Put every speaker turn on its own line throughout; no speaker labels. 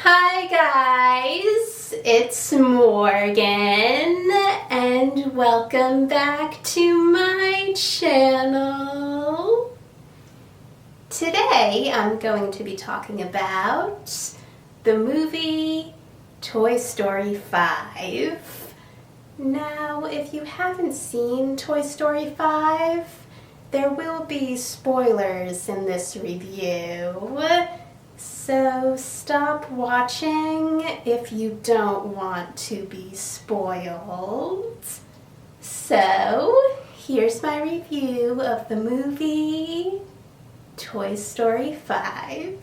Hi guys, it's Morgan and welcome back to my channel. Today I'm going to be talking about the movie Toy Story 5. Now, if you haven't seen Toy Story 5, there will be spoilers in this review. So stop watching if you don't want to be spoiled. So here's my review of the movie Toy Story 5.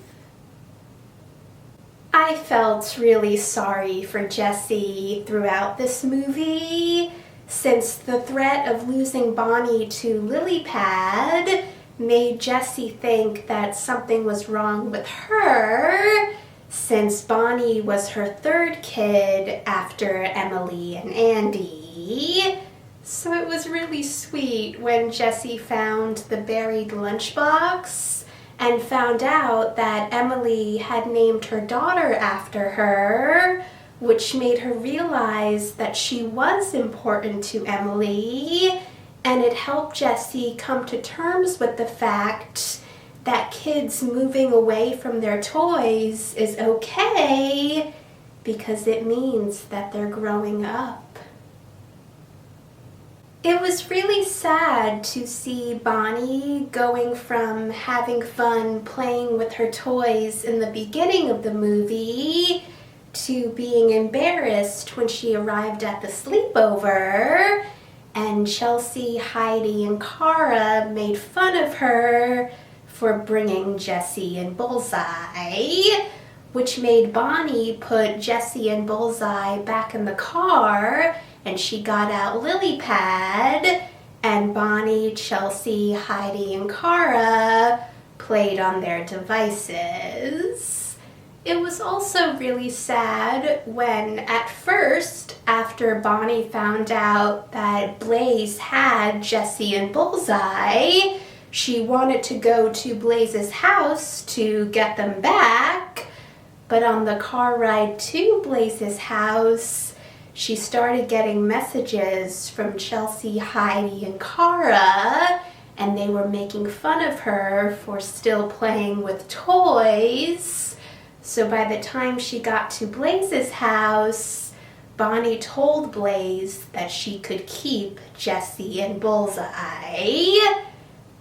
I felt really sorry for Jessie throughout this movie, since the threat of losing Bonnie to Lily Pad made Jessie think that something was wrong with her, since Bonnie was her third kid after Emily and Andy. So it was really sweet when Jessie found the buried lunchbox and found out that Emily had named her daughter after her, which made her realize that she was important to Emily. And it helped Jessie come to terms with the fact that kids moving away from their toys is okay because it means that they're growing up. It was really sad to see Bonnie going from having fun playing with her toys in the beginning of the movie to being embarrassed when she arrived at the sleepover. And Chelsea, Heidi, and Cara made fun of her for bringing Jessie and Bullseye, which made Bonnie put Jessie and Bullseye back in the car, and she got out Lily Pad, and Bonnie, Chelsea, Heidi, and Cara played on their devices. It was also really sad when, at first, after Bonnie found out that Blaze had Jessie and Bullseye, she wanted to go to Blaze's house to get them back, but on the car ride to Blaze's house, she started getting messages from Chelsea, Heidi, and Cara, and they were making fun of her for still playing with toys. So by the time she got to Blaze's house, Bonnie told Blaze that she could keep Jessie and Bullseye.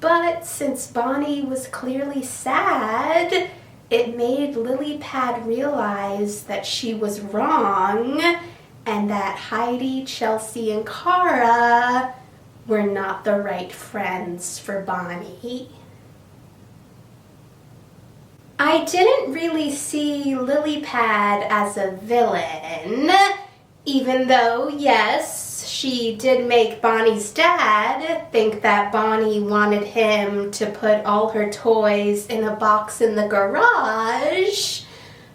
But since Bonnie was clearly sad, it made Lily Pad realize that she was wrong and that Heidi, Chelsea, and Cara were not the right friends for Bonnie. I didn't really see Lily Pad as a villain, even though, yes, she did make Bonnie's dad think that Bonnie wanted him to put all her toys in a box in the garage,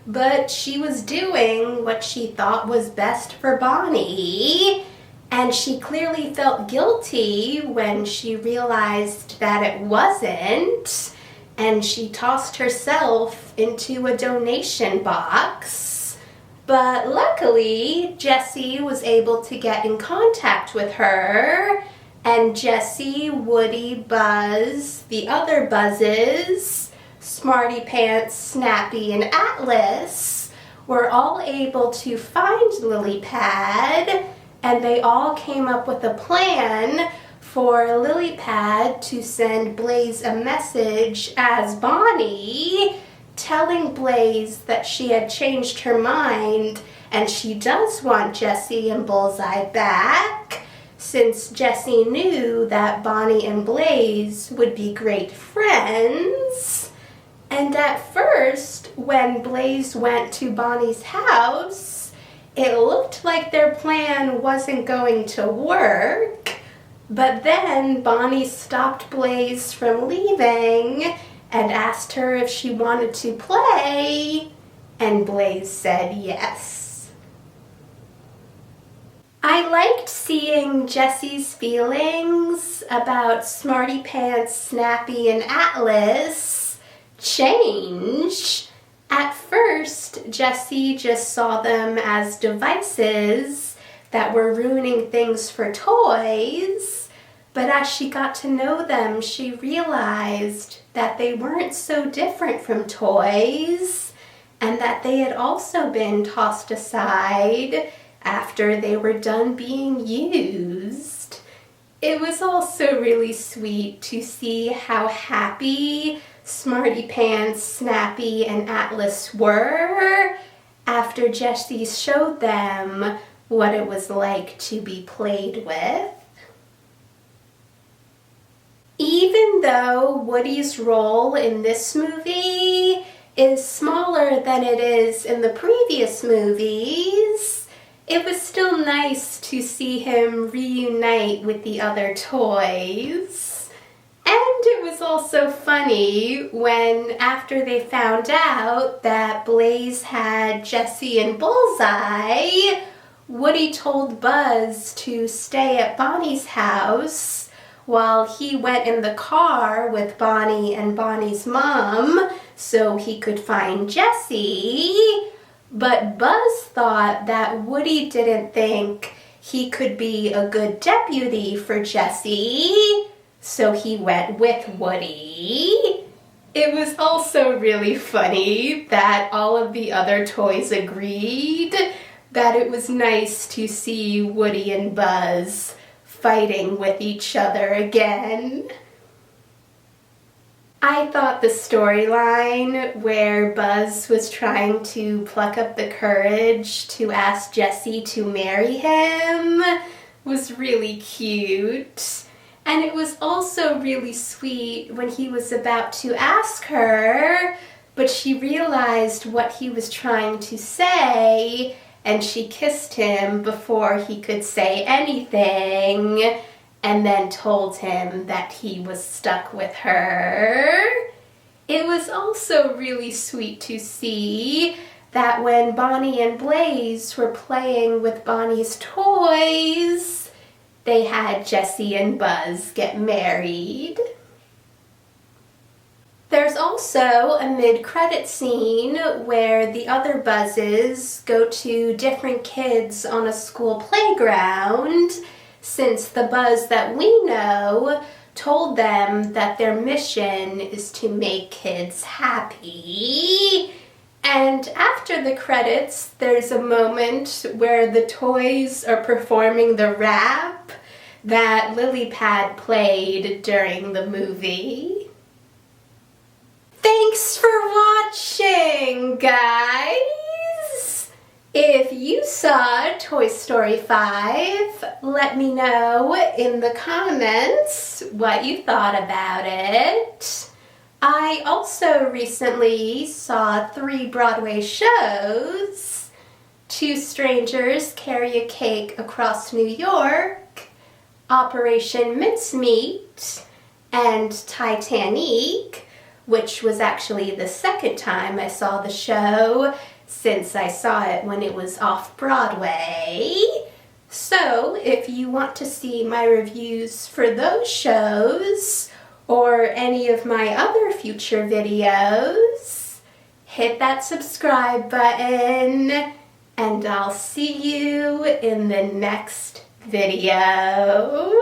but she was doing what she thought was best for Bonnie, and she clearly felt guilty when she realized that it wasn't. And she tossed herself into a donation box. But luckily, Jessie was able to get in contact with her, and Jessie, Woody, Buzz, the other Buzzes, Smarty Pants, Snappy, and Atlas were all able to find Lily Pad, and they all came up with a plan for Lily Pad to send Blaze a message as Bonnie, telling Blaze that she had changed her mind and she does want Jessie and Bullseye back, since Jessie knew that Bonnie and Blaze would be great friends. And at first, when Blaze went to Bonnie's house, it looked like their plan wasn't going to work. But then Bonnie stopped Blaze from leaving and asked her if she wanted to play, and Blaze said yes. I liked seeing Jessie's feelings about Smarty Pants, Snappy, and Atlas change At first, Jessie just saw them as devices that were ruining things for toys, but as she got to know them, she realized that they weren't so different from toys and that they had also been tossed aside after they were done being used. It was also really sweet to see how happy Smarty Pants, Snappy, and Atlas were after Jessie showed them what it was like to be played with. Even though Woody's role in this movie is smaller than it is in the previous movies, it was still nice to see him reunite with the other toys. And it was also funny when, after they found out that Blaze had Jessie and Bullseye, Woody told Buzz to stay at Bonnie's house while he went in the car with Bonnie and Bonnie's mom so he could find Jessie. But Buzz thought that Woody didn't think he could be a good deputy for Jessie, so he went with Woody. It was also really funny that all of the other toys agreed that it was nice to see Woody and Buzz fighting with each other again. I thought the storyline where Buzz was trying to pluck up the courage to ask Jessie to marry him was really cute. And it was also really sweet when he was about to ask her, but she realized what he was trying to say, and she kissed him before he could say anything, and then told him that he was stuck with her. It was also really sweet to see that when Bonnie and Blaze were playing with Bonnie's toys, they had Jessie and Buzz get married. There's also a mid-credit scene where the other Buzzes go to different kids on a school playground, since the Buzz that we know told them that their mission is to make kids happy. And after the credits, there's a moment where the toys are performing the rap that Lily Pad played during the movie. Thanks for watching, guys! If you saw Toy Story 5, let me know in the comments what you thought about it. I also recently saw 3 Broadway shows: Two Strangers Carry a Cake Across New York, Operation Mincemeat, and Titanic, which was actually the second time I saw the show since I saw it when it was off-Broadway. So if you want to see my reviews for those shows or any of my other future videos, hit that subscribe button and I'll see you in the next video.